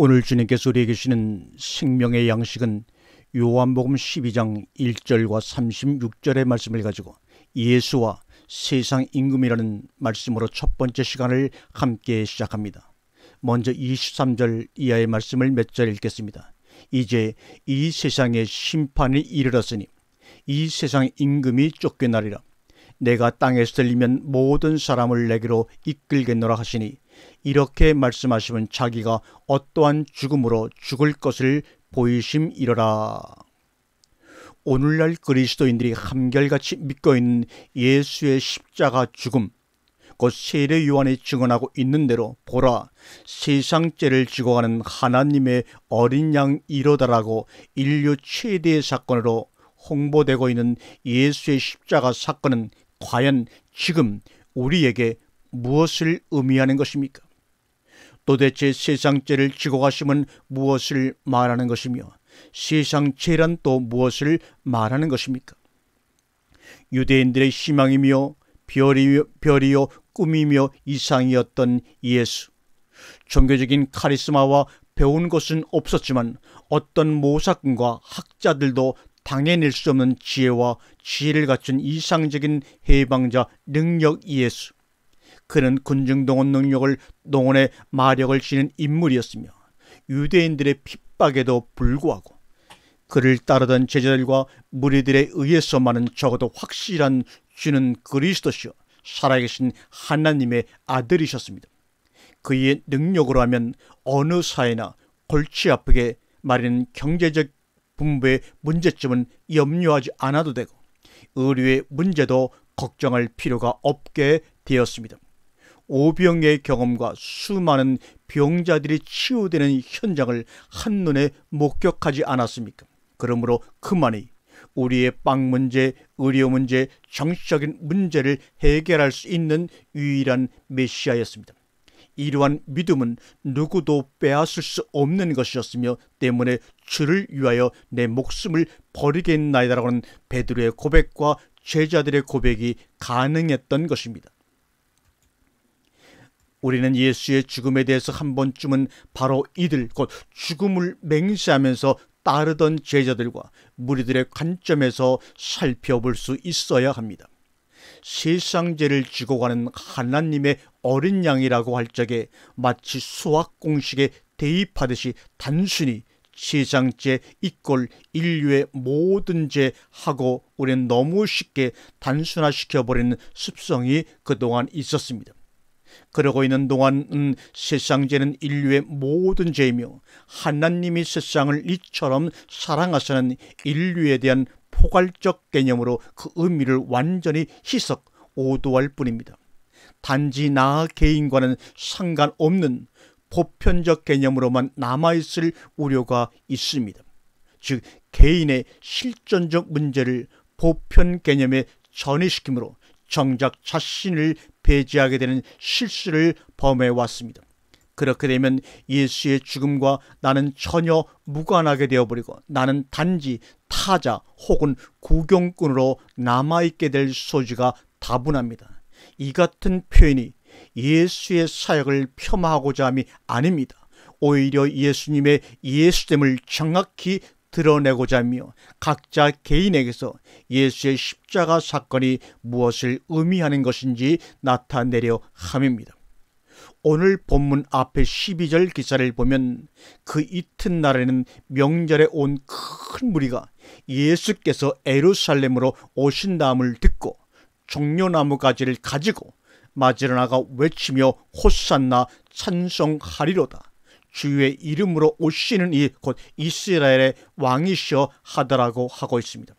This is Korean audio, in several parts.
오늘 주님께서 우리에게 주시는 생명의 양식은 요한복음 12장 1절과 36절의 말씀을 가지고 예수와 세상 임금이라는 말씀으로 첫 번째 시간을 함께 시작합니다. 먼저 23절 이하의 말씀을 몇 절 읽겠습니다. 이제 이 세상에 심판이 이르렀으니 이 세상 임금이 쫓겨나리라. 내가 땅에서 들리면 모든 사람을 내게로 이끌겠노라 하시니, 이렇게 말씀하시면 자기가 어떠한 죽음으로 죽을 것을 보이심이로라. 오늘날 그리스도인들이 한결같이 믿고 있는 예수의 십자가 죽음, 곧 세례 요한이 증언하고 있는 대로 보라, 세상 죄를 지고 가는 하나님의 어린 양 이로다라고 인류 최대의 사건으로 홍보되고 있는 예수의 십자가 사건은 과연 지금 우리에게 무엇을 의미하는 것입니까? 도대체 세상 죄를 지고 가심은 무엇을 말하는 것이며, 세상 죄란 또 무엇을 말하는 것입니까? 유대인들의 희망이며 별이요 꿈이며 이상이었던 예수. 종교적인 카리스마와 배운 것은 없었지만 어떤 모사꾼과 학자들도 당해낼 수 없는 지혜와 지혜를 갖춘 이상적인 해방자 능력 예수. 그는 군중동원 능력을 동원해 마력을 지닌 인물이었으며 유대인들의 핍박에도 불구하고 그를 따르던 제자들과 무리들에 의해서만은 적어도 확실한 주는 그리스도시요 살아계신 하나님의 아들이셨습니다. 그의 능력으로 하면 어느 사회나 골치 아프게 마련한 경제적 분배의 문제점은 염려하지 않아도 되고 의료의 문제도 걱정할 필요가 없게 되었습니다. 오병의 경험과 수많은 병자들이 치유되는 현장을 한눈에 목격하지 않았습니까? 그러므로 그만이 우리의 빵 문제, 의료 문제, 정치적인 문제를 해결할 수 있는 유일한 메시아였습니다. 이러한 믿음은 누구도 빼앗을 수 없는 것이었으며 때문에 주를 위하여 내 목숨을 버리겠나이다라고는 베드로의 고백과 제자들의 고백이 가능했던 것입니다. 우리는 예수의 죽음에 대해서 한 번쯤은 바로 이들, 곧 죽음을 맹세하면서 따르던 제자들과 무리들의 관점에서 살펴볼 수 있어야 합니다. 세상 죄를 지고 가는 하나님의 어린 양이라고 할 적에 마치 수학 공식에 대입하듯이 단순히 세상 죄 이꼴 인류의 모든 죄 하고 우리는 너무 쉽게 단순화시켜버리는 습성이 그동안 있었습니다. 그러고 있는 동안 세상 죄는 인류의 모든 죄이며 하나님이 세상을 이처럼 사랑하시는 인류에 대한 포괄적 개념으로 그 의미를 완전히 희석, 오도할 뿐입니다. 단지 나 개인과는 상관없는 보편적 개념으로만 남아있을 우려가 있습니다. 즉 개인의 실존적 문제를 보편 개념에 전이시키므로 정작 자신을 배제하게 되는 실수를 범해왔습니다. 그렇게 되면 예수의 죽음과 나는 전혀 무관하게 되어버리고 나는 단지 타자 혹은 구경꾼으로 남아있게 될 소지가 다분합니다. 이 같은 표현이 예수의 사역을 폄하하고자 함이 아닙니다. 오히려 예수님의 예수됨을 정확히 드러내고자 하며 각자 개인에게서 예수의 십자가 사건이 무엇을 의미하는 것인지 나타내려 함입니다. 오늘 본문 앞에 12절 기사를 보면 그 이튿날에는 명절에 온 큰 무리가 예수께서 예루살렘으로 오신다함을 듣고 종려나무 가지를 가지고 맞으러 나가 외치며 호산나 찬송하리로다. 주의 이름으로 오시는 이 곧 이스라엘의 왕이시여 하더라고 하고 있습니다.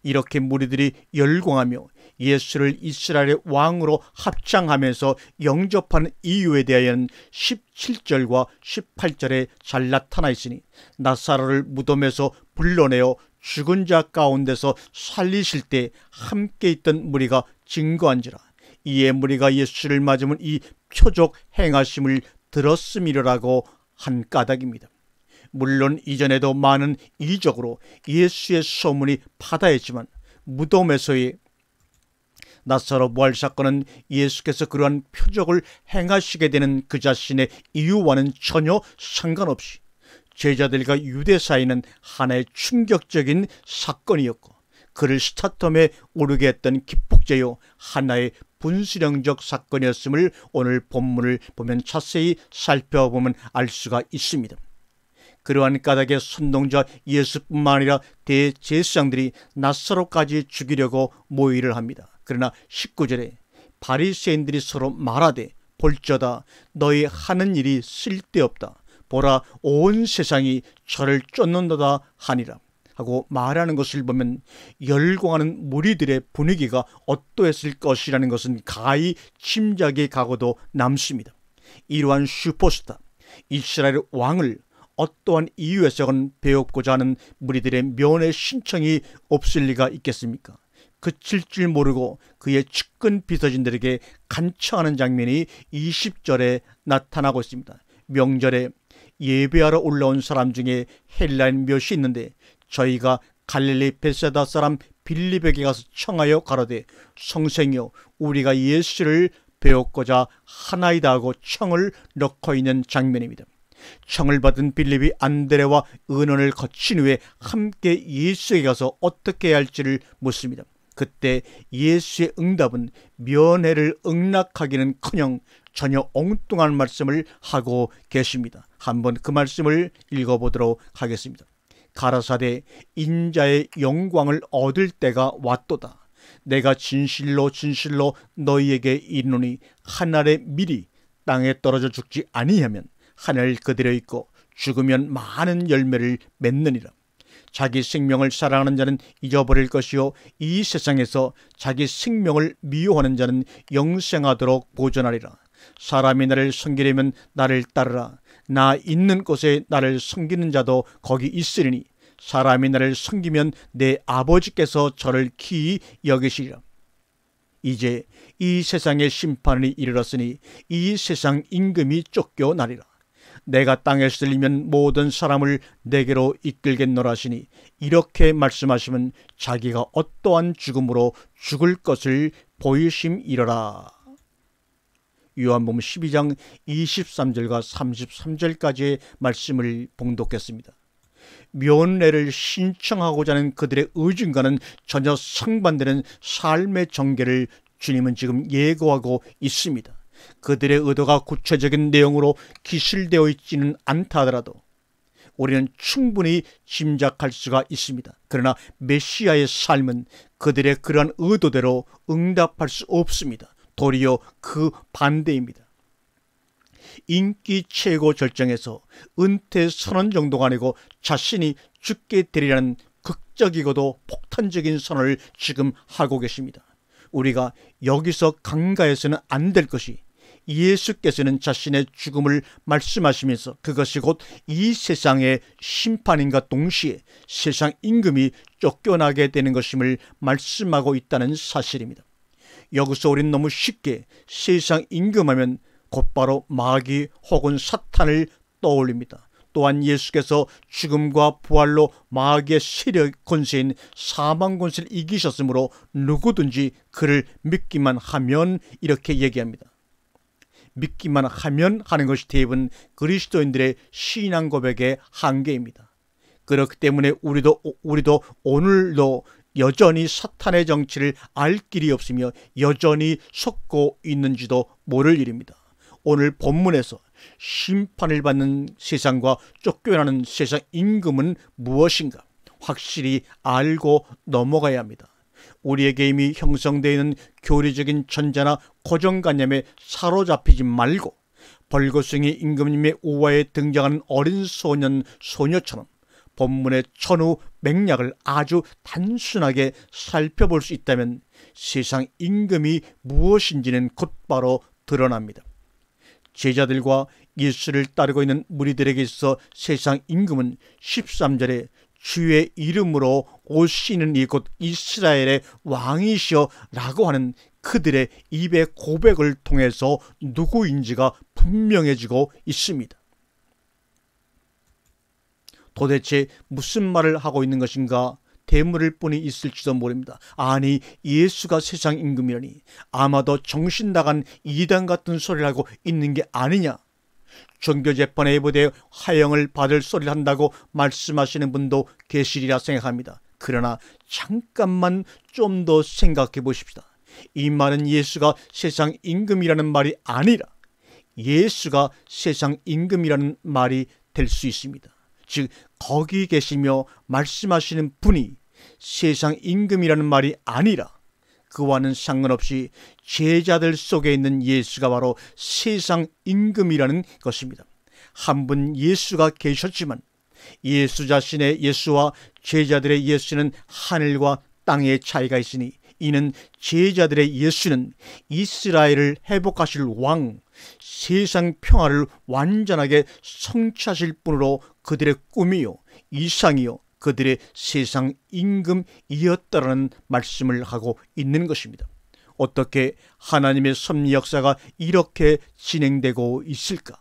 이렇게 무리들이 열광하며 예수를 이스라엘의 왕으로 합창하면서 영접하는 이유에 대하여는 17절과 18절에 잘 나타나 있으니, 나사로를 무덤에서 불러내어 죽은 자 가운데서 살리실 때 함께 있던 무리가 증거한지라. 이에 무리가 예수를 맞으면 이 표적 행하심을 들었음이라고 한 까닭입니다. 물론 이전에도 많은 이적으로 예수의 소문이 파다했지만 무덤에서의 나사로 부활 사건은 예수께서 그러한 표적을 행하시게 되는 그 자신의 이유와는 전혀 상관없이 제자들과 유대 사이는 하나의 충격적인 사건이었고, 그를 스타텀에 오르게 했던 기폭제요 하나의 분수령적 사건이었음을 오늘 본문을 보면 자세히 살펴보면 알 수가 있습니다. 그러한 까닭에 선동자 예수뿐만 아니라 대제사장들이 나사로까지 죽이려고 모의를 합니다. 그러나 19절에 바리새인들이 서로 말하되 볼저다 너희 하는 일이 쓸데없다. 보라 온 세상이 저를 쫓는도다 하니라 하고 말하는 것을 보면 열광하는 무리들의 분위기가 어떠했을 것이라는 것은 가히 짐작이 가고도 남습니다. 이러한 슈퍼스타 이스라엘 왕을 어떠한 이유에서건 배우고자 하는 무리들의 면회 신청이 없을 리가 있겠습니까? 그칠 줄 모르고 그의 측근 비서진들에게 간청하는 장면이 20절에 나타나고 있습니다. 명절에 예배하러 올라온 사람 중에 헬라인 몇이 있는데 저희가 갈릴리 베세다 사람 빌립에게 가서 청하여 가로되 성생이여 우리가 예수를 배우고자 하나이다 하고 청을 넣고 있는 장면입니다. 청을 받은 빌립이 안드레와 의논을 거친 후에 함께 예수에게 가서 어떻게 해야 할지를 묻습니다. 그때 예수의 응답은 면회를 응낙하기는커녕 전혀 엉뚱한 말씀을 하고 계십니다. 한번 그 말씀을 읽어보도록 하겠습니다. 가라사대 인자의 영광을 얻을 때가 왔도다. 내가 진실로 진실로 너희에게 이르노니 한 알의 밀이 땅에 떨어져 죽지 아니하면 하늘 그대로 있고 죽으면 많은 열매를 맺느니라. 자기 생명을 사랑하는 자는 잊어버릴 것이요 이 세상에서 자기 생명을 미워하는 자는 영생하도록 보존하리라. 사람이 나를 섬기려면 나를 따르라. 나 있는 곳에 나를 섬기는 자도 거기 있으리니 사람이 나를 섬기면 내 아버지께서 저를 기이 여기시리라. 이제 이 세상의 심판이 이르렀으니 이 세상 임금이 쫓겨나리라. 내가 땅에 쓸리면 모든 사람을 내게로 이끌겠노라 하시니 이렇게 말씀하시면 자기가 어떠한 죽음으로 죽을 것을 보이심이러라. 요한복음 12장 23절과 33절까지의 말씀을 봉독했습니다. 면례를 신청하고자 하는 그들의 의중과는 전혀 상반되는 삶의 전개를 주님은 지금 예고하고 있습니다. 그들의 의도가 구체적인 내용으로 기술되어 있지는 않다 하더라도 우리는 충분히 짐작할 수가 있습니다. 그러나 메시아의 삶은 그들의 그러한 의도대로 응답할 수 없습니다. 도리어 그 반대입니다. 인기 최고 절정에서 은퇴 선언 정도가 아니고 자신이 죽게 되리라는 극적이고도 폭탄적인 선언을 지금 하고 계십니다. 우리가 여기서 간과해서는 안 될 것이 예수께서는 자신의 죽음을 말씀하시면서 그것이 곧 이 세상의 심판인과 동시에 세상 임금이 쫓겨나게 되는 것임을 말씀하고 있다는 사실입니다. 여기서 우리는 너무 쉽게 세상 임금하면 곧바로 마귀 혹은 사탄을 떠올립니다. 또한 예수께서 죽음과 부활로 마귀의 세력 권세인 사망 권세를 이기셨으므로 누구든지 그를 믿기만 하면 이렇게 얘기합니다. 믿기만 하면 하는 것이 대부분 그리스도인들의 신앙 고백의 한계입니다. 그렇기 때문에 우리도 오늘도 여전히 사탄의 정치를 알 길이 없으며 여전히 속고 있는지도 모를 일입니다. 오늘 본문에서 심판을 받는 세상과 쫓겨나는 세상 임금은 무엇인가 확실히 알고 넘어가야 합니다. 우리에게 이미 형성되어 있는 교리적인 전자나 고정관념에 사로잡히지 말고 벌거숭이 임금님의 우화에 등장하는 어린 소년, 소녀처럼 본문의 천후 맥락을 아주 단순하게 살펴볼 수 있다면 세상 임금이 무엇인지는 곧바로 드러납니다. 제자들과 예수를 따르고 있는 무리들에게 있어 세상 임금은 13절에 주의 이름으로 오시는 이 곧 이스라엘의 왕이시여 라고 하는 그들의 입의 고백을 통해서 누구인지가 분명해지고 있습니다. 도대체 무슨 말을 하고 있는 것인가? 대물을 뿐이 있을지도 모릅니다. 아니, 예수가 세상 임금이라니 아마도 정신 나간 이단 같은 소리를 하고 있는 게 아니냐. 종교재판에 예부되어 하형을 받을 소리를 한다고 말씀하시는 분도 계시리라 생각합니다. 그러나 잠깐만 좀 더 생각해 보십시다. 이 말은 예수가 세상 임금이라는 말이 아니라 예수가 세상 임금이라는 말이 될 수 있습니다. 즉 거기 계시며 말씀하시는 분이 세상 임금이라는 말이 아니라 그와는 상관없이 제자들 속에 있는 예수가 바로 세상 임금이라는 것입니다. 한 분 예수가 계셨지만 예수 자신의 예수와 제자들의 예수는 하늘과 땅의 차이가 있으니 이는 제자들의 예수는 이스라엘을 회복하실 왕, 세상 평화를 완전하게 성취하실 분으로 그들의 꿈이요 이상이요 그들의 세상 임금이었다라는 말씀을 하고 있는 것입니다. 어떻게 하나님의 섭리 역사가 이렇게 진행되고 있을까?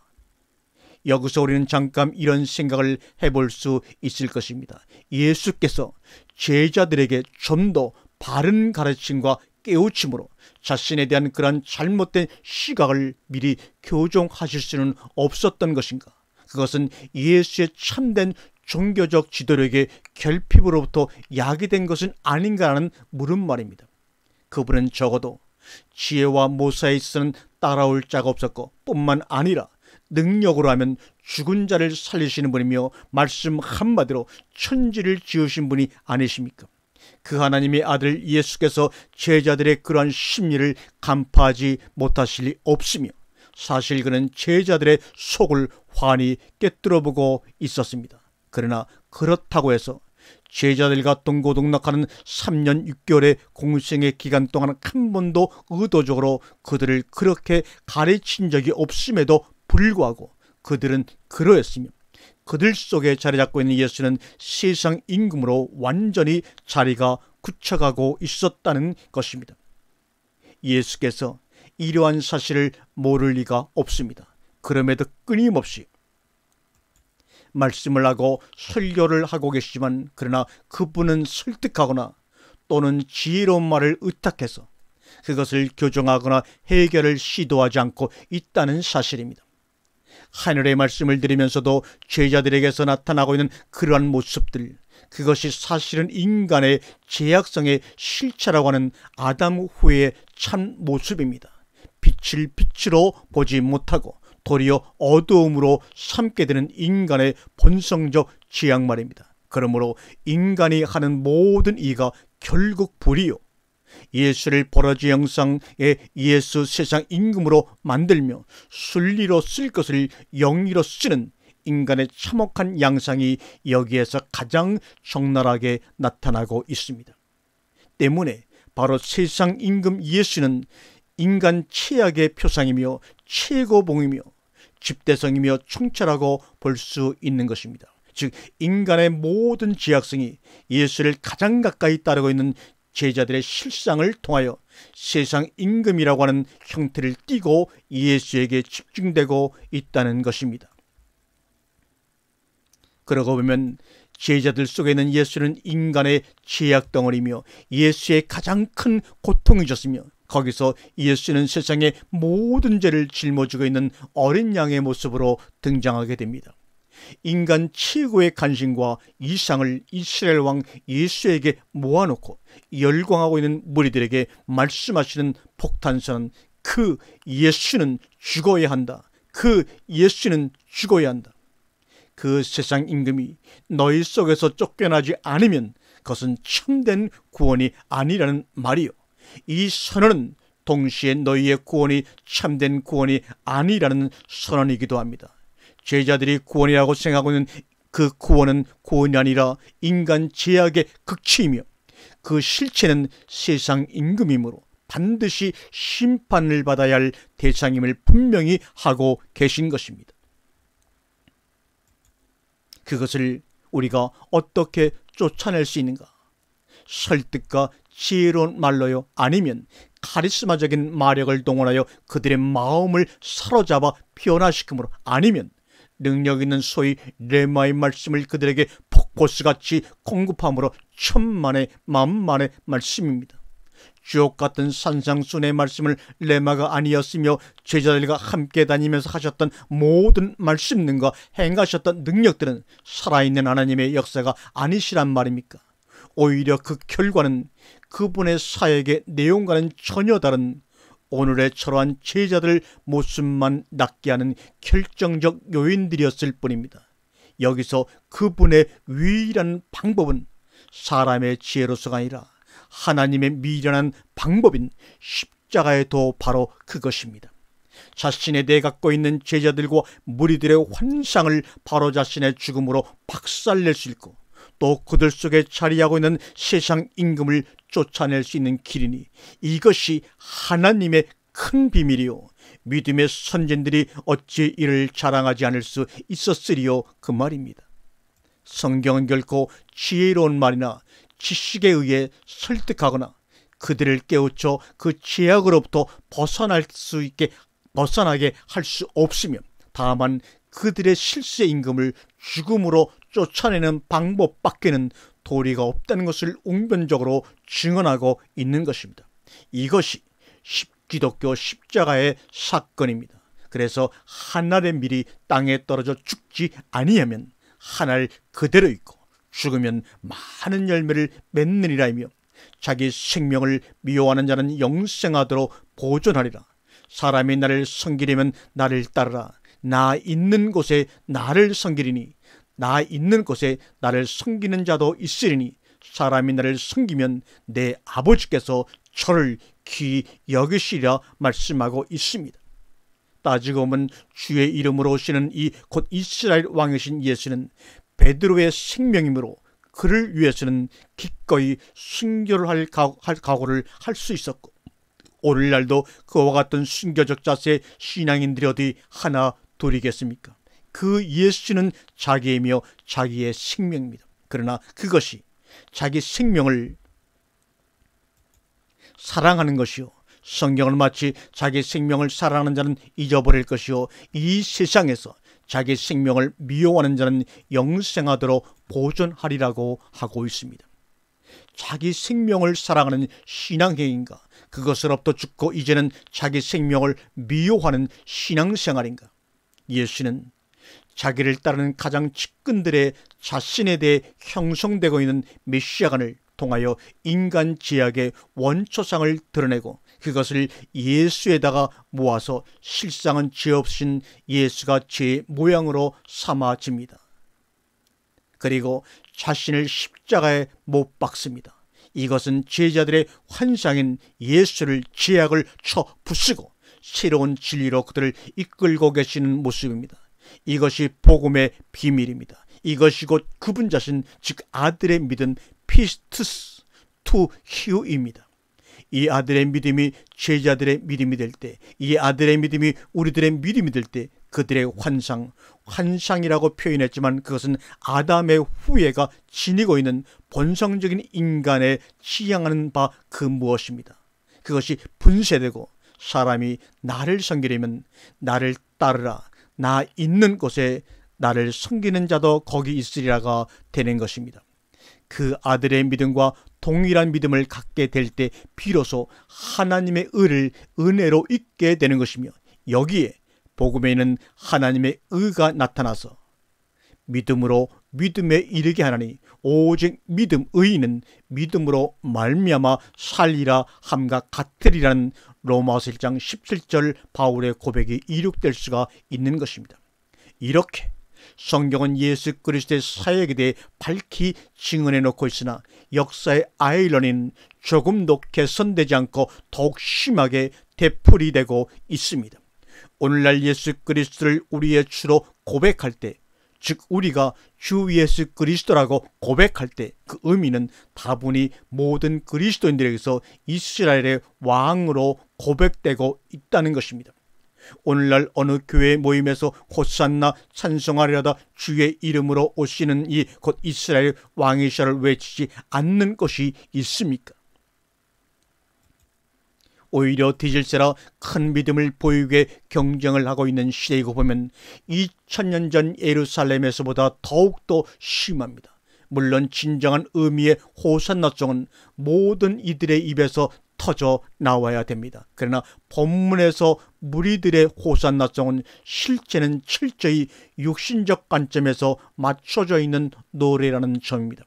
여기서 우리는 잠깐 이런 생각을 해볼 수 있을 것입니다. 예수께서 제자들에게 좀 더 바른 가르침과 깨우침으로 자신에 대한 그런 잘못된 시각을 미리 교정하실 수는 없었던 것인가? 그것은 예수의 참된 종교적 지도력의 결핍으로부터 야기된 것은 아닌가라는 물음말입니다. 그분은 적어도 지혜와 모사에 있어서는 따라올 자가 없었고 뿐만 아니라 능력으로 하면 죽은 자를 살리시는 분이며 말씀 한마디로 천지를 지으신 분이 아니십니까? 그 하나님의 아들 예수께서 제자들의 그러한 심리를 간파하지 못하실 리 없으며 사실 그는 제자들의 속을 환히 꿰뚫어보고 있었습니다. 그러나 그렇다고 해서 제자들과 동고동락하는 3년 6개월의 공생의 기간 동안 한 번도 의도적으로 그들을 그렇게 가르친 적이 없음에도 불구하고 그들은 그러했으며 그들 속에 자리 잡고 있는 예수는 세상 임금으로 완전히 자리가 굳혀가고 있었다는 것입니다. 예수께서 이러한 사실을 모를 리가 없습니다. 그럼에도 끊임없이 말씀을 하고 설교를 하고 계시지만 그러나 그분은 설득하거나 또는 지혜로운 말을 의탁해서 그것을 교정하거나 해결을 시도하지 않고 있다는 사실입니다. 하늘의 말씀을 들으면서도 제자들에게서 나타나고 있는 그러한 모습들, 그것이 사실은 인간의 죄악성의 실체라고 하는 아담 후의 참 모습입니다. 빛을 빛으로 보지 못하고 도리어 어두움으로 삼게 되는 인간의 본성적 죄악 말입니다. 그러므로 인간이 하는 모든 이가 결국 불이요 예수를 버러지 형상의 예수 세상 임금으로 만들며 순리로 쓸 것을 영리로 쓰는 인간의 참혹한 양상이 여기에서 가장 적나라하게 나타나고 있습니다. 때문에 바로 세상 임금 예수는 인간 최악의 표상이며 최고봉이며 집대성이며 총체라고 볼 수 있는 것입니다. 즉 인간의 모든 죄악성이 예수를 가장 가까이 따르고 있는 제자들의 실상을 통하여 세상 임금이라고 하는 형태를 띠고 예수에게 집중되고 있다는 것입니다. 그러고 보면 제자들 속에 있는 예수는 인간의 죄악 덩어리며 예수의 가장 큰 고통이셨으며 거기서 예수는 세상의 모든 죄를 짊어지고 있는 어린 양의 모습으로 등장하게 됩니다. 인간 최고의 간신과 이상을 이스라엘 왕 예수에게 모아놓고 열광하고 있는 무리들에게 말씀하시는 폭탄선은 그 예수는 죽어야 한다. 그 예수는 죽어야 한다. 그 세상 임금이 너희 속에서 쫓겨나지 않으면 그것은 참된 구원이 아니라는 말이요. 이 선언은 동시에 너희의 구원이 참된 구원이 아니라는 선언이기도 합니다. 제자들이 구원이라고 생각하고 있는 그 구원은 구원이 아니라 인간 죄악의 극치이며 그 실체는 세상 임금이므로 반드시 심판을 받아야 할 대상임을 분명히 하고 계신 것입니다. 그것을 우리가 어떻게 쫓아낼 수 있는가? 설득과 지혜로운 말로요? 아니면 카리스마적인 마력을 동원하여 그들의 마음을 사로잡아 변화시킴으로? 아니면 능력 있는 소위 레마의 말씀을 그들에게 보스같이 공급함으로 천만의 만만의 말씀입니다. 주옥 같은 산상순의 말씀을 레마가 아니었으며 제자들과 함께 다니면서 하셨던 모든 말씀 등과 행하셨던 능력들은 살아있는 하나님의 역사가 아니시란 말입니까? 오히려 그 결과는 그분의 사역의 내용과는 전혀 다른 오늘의 저러한 제자들 모습만 낫게 하는 결정적 요인들이었을 뿐입니다. 여기서 그분의 유일한 방법은 사람의 지혜로서가 아니라 하나님의 미련한 방법인 십자가의 도 바로 그것입니다. 자신에 대해 갖고 있는 제자들과 무리들의 환상을 바로 자신의 죽음으로 박살낼 수 있고 또 그들 속에 자리하고 있는 세상 임금을 쫓아낼 수 있는 길이니 이것이 하나님의 큰 비밀이요 믿음의 선진들이 어찌 이를 자랑하지 않을 수 있었으리요 그 말입니다. 성경은 결코 지혜로운 말이나 지식에 의해 설득하거나 그들을 깨우쳐 그 죄악으로부터 벗어나게 할 수 없으며 다만 그들의 실수의 임금을 죽음으로 쫓아내는 방법밖에는 도리가 없다는 것을 웅변적으로 증언하고 있는 것입니다. 이것이 기독교 십자가의 사건입니다. 그래서 한 알의 밀이 땅에 떨어져 죽지 아니하면 한 알 그대로 있고 죽으면 많은 열매를 맺느니라이며 자기 생명을 미워하는 자는 영생하도록 보존하리라. 사람이 나를 섬기려면 나를 따르라. 나 있는 곳에 나를 섬기리니 나 있는 곳에 나를 섬기는 자도 있으리니 사람이 나를 섬기면 내 아버지께서 저를 귀히 여기시리라 말씀하고 있습니다. 따지고 보면 주의 이름으로 오시는 이 곧 이스라엘 왕이신 예수는 베드로의 생명이므로 그를 위해서는 기꺼이 순교를 할 각오를 할 수 있었고 오늘날도 그와 같은 순교적 자세의 신앙인들이 어디 하나 둘이겠습니까? 그 예수는 자기이며 자기의 생명입니다. 그러나 그것이 자기 생명을 사랑하는 것이요 성경은 마치 자기 생명을 사랑하는 자는 잊어버릴 것이요 이 세상에서 자기 생명을 미워하는 자는 영생하도록 보존하리라고 하고 있습니다. 자기 생명을 사랑하는 신앙행위인가? 그것으로부터 죽고 이제는 자기 생명을 미워하는 신앙생활인가? 예수는 자기를 따르는 가장 측근들의 자신에 대해 형성되고 있는 메시아관을 통하여 인간 죄악의 원초상을 드러내고 그것을 예수에다가 모아서 실상은 죄 없으신 예수가 죄의 모양으로 삼아집니다. 그리고 자신을 십자가에 못 박습니다. 이것은 제자들의 환상인 예수를 죄악을 쳐 부수고 새로운 진리로 그들을 이끌고 계시는 모습입니다. 이것이 복음의 비밀입니다. 이것이 곧 그분 자신 즉 아들의 믿음 피스투스 투 히우입니다. 이 아들의 믿음이 제자들의 믿음이 될 때, 이 아들의 믿음이 우리들의 믿음이 될 때 그들의 환상이라고 표현했지만 그것은 아담의 후예가 지니고 있는 본성적인 인간의 지향하는 바 그 무엇입니다. 그것이 분쇄되고 사람이 나를 섬기려면 나를 따르라. 나 있는 곳에 나를 섬기는 자도 거기 있으리라가 되는 것입니다. 그 아들의 믿음과 동일한 믿음을 갖게 될 때 비로소 하나님의 의를 은혜로 잊게 되는 것이며 여기에 복음에는 하나님의 의가 나타나서 믿음으로 믿음에 이르게 하나니 오직 믿음 의인은 믿음으로 말미암아 살리라 함과 같으리라는 로마서 1장 17절 바울의 고백이 이룩될 수가 있는 것입니다. 이렇게 성경은 예수 그리스도의 사역에 대해 밝히 증언해 놓고 있으나 역사의 아이러니는 조금도 개선되지 않고 더욱 심하게 되풀이되고 있습니다. 오늘날 예수 그리스도를 우리의 주로 고백할 때, 즉 우리가 주 예수 그리스도라고 고백할 때 그 의미는 다분히 모든 그리스도인들에게서 이스라엘의 왕으로 고백되고 있다는 것입니다. 오늘날 어느 교회 모임에서 호산나 찬송하리라다 주의 이름으로 오시는 이 곧 이스라엘 왕이시를 외치지 않는 것이 있습니까? 오히려 디질세라 큰 믿음을 보이게 경쟁을 하고 있는 시대이고 보면 2000년 전 예루살렘에서보다 더욱더 심합니다. 물론 진정한 의미의 호산나송은 모든 이들의 입에서 터져 나와야 됩니다. 그러나 본문에서 무리들의 호산나송은 실제는 철저히 육신적 관점에서 맞춰져 있는 노래라는 점입니다.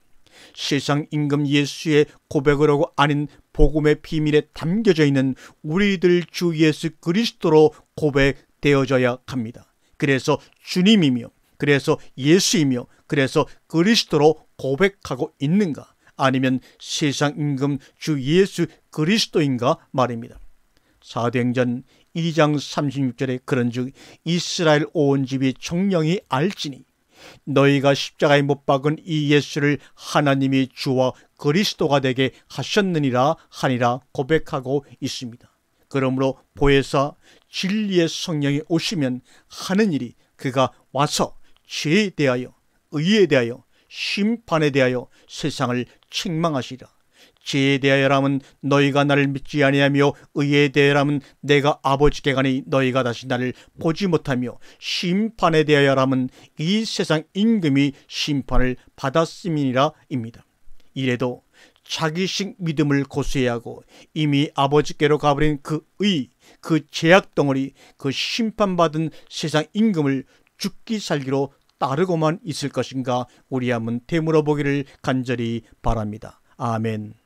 세상 임금 예수의 고백으로 아닌 복음의 비밀에 담겨져 있는 우리들 주 예수 그리스도로 고백되어져야 합니다. 그래서 주님이며, 그래서 예수이며, 그래서 그리스도로 고백하고 있는가, 아니면 세상 임금 주 예수 그리스도인가 말입니다. 사도행전 2장 36절에 그런즉 이스라엘 온 집이 정령이 알지니 너희가 십자가에 못 박은 이 예수를 하나님이 주와 그리스도가 되게 하셨느니라 하니라 고백하고 있습니다. 그러므로 보혜사 진리의 성령이 오시면 하는 일이 그가 와서 죄에 대하여, 의에 대하여, 심판에 대하여 세상을 책망하시리라. 죄에 대하여라면 너희가 나를 믿지 아니하며 의에 대하여라면 내가 아버지께 가니 너희가 다시 나를 보지 못하며 심판에 대하여라면 이 세상 임금이 심판을 받았음이니라 입니다. 이래도 자기식 믿음을 고수해야 하고 이미 아버지께로 가버린 그 의, 그 죄악 덩어리, 그 심판받은 세상 임금을 죽기 살기로 따르고만 있을 것인가 우리 한번 되물어 보기를 간절히 바랍니다. 아멘.